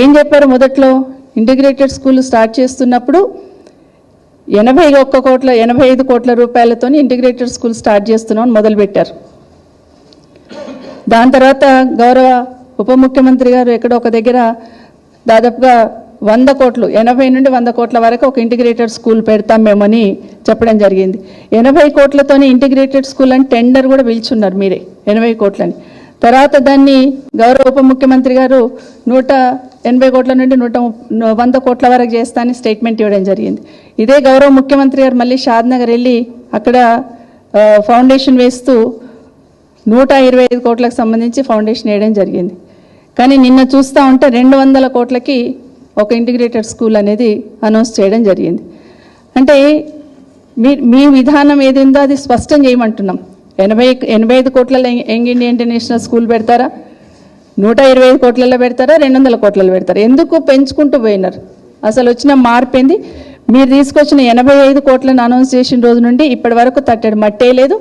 ఏం చెప్పారు మొదట్లో ఇంటిగ్రేటెడ్ స్కూల్ స్టార్ట్ చేస్తున్నప్పుడు 85 కోట్ల రూపాయలతో ఇంటిగ్రేటెడ్ స్కూల్ స్టార్ట్ చేస్తున్నామని మొదలుపెట్టారు. దాని తర్వాత గౌరవ ఉప ముఖ్యమంత్రి గారు ఎక్కడో ఒక దగ్గర దాదాపుగా 100 కోట్లు 80 నుండి 100 కోట్ల వరకు ఒక ఇంటిగ్రేటెడ్ స్కూల్ పెడతాం మేమని చెప్పడం జరిగింది. 80 కోట్లతోని ఇంటిగ్రేటెడ్ స్కూల్ అని టెండర్ కూడా పిలుచున్నారు మీరే 80 కోట్లని. తర్వాత దాన్ని గౌరవ ఉప ముఖ్యమంత్రి గారు 180 కోట్ల నుండి 100 కోట్ల వరకు చేస్తానని స్టేట్మెంట్ ఇవ్వడం జరిగింది. ఇదే గౌరవ ముఖ్యమంత్రి గారు మళ్ళీ షాద్నగర్ వెళ్ళి అక్కడ ఫౌండేషన్ వేస్తూ 125 కోట్లకు సంబంధించి ఫౌండేషన్ వేయడం జరిగింది. కానీ నిన్న చూస్తూ ఉంటే 200 కోట్లకి ఒక ఇంటిగ్రేటెడ్ స్కూల్ అనేది అనౌన్స్ చేయడం జరిగింది. అంటే మీ విధానం ఏదిందో అది స్పష్టం చేయమంటున్నాం. 85 కోట్లలో యంగ్ ఇండియా ఇంటర్నేషనల్ స్కూల్ పెడతారా, 125 కోట్లలో పెడతారా, 200 కోట్లలో పెడతారా? ఎందుకు పెంచుకుంటూ పోయినారు? అసలు వచ్చిన మార్పు ఏంది? మీరు తీసుకొచ్చిన 85 కోట్లను అనౌన్స్ చేసిన రోజు నుండి ఇప్పటి వరకు తట్టడి మట్టే లేదు.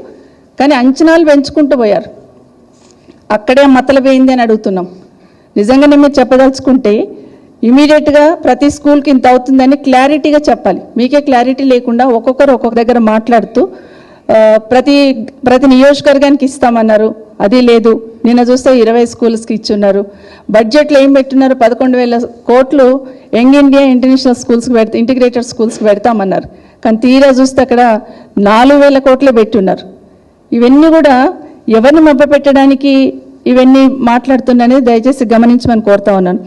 కానీ అంచనాలు పెంచుకుంటూ పోయారు. అక్కడే మతలపోయింది అని అడుగుతున్నాం. నిజంగానే మీరు చెప్పదలుచుకుంటే ఇమీడియట్గా ప్రతి స్కూల్కి ఇంత అవుతుందని క్లారిటీగా చెప్పాలి. మీకే క్లారిటీ లేకుండా ఒక్కొక్కరు ఒక్కొక్క దగ్గర మాట్లాడుతూ ప్రతి నియోజకవర్గానికి ఇస్తామన్నారు, అది లేదు. నిన్న చూస్తే 20 స్కూల్స్కి ఇచ్చున్నారు. బడ్జెట్లో ఏం పెట్టున్నారు? 11,000 కోట్లు యంగ్ ఇండియా ఇంటర్నేషనల్ స్కూల్స్కి ఇంటిగ్రేటెడ్ స్కూల్స్కి పెడతామన్నారు. కానీ తీరా చూస్తే అక్కడ 4,000 కోట్లే పెట్టున్నారు. ఇవన్నీ కూడా ఎవరిని మభ్యపెట్టడానికి ఇవన్నీ మాట్లాడుతున్నాఅనేది దయచేసి గమనించమని కోరుతా ఉన్నాను.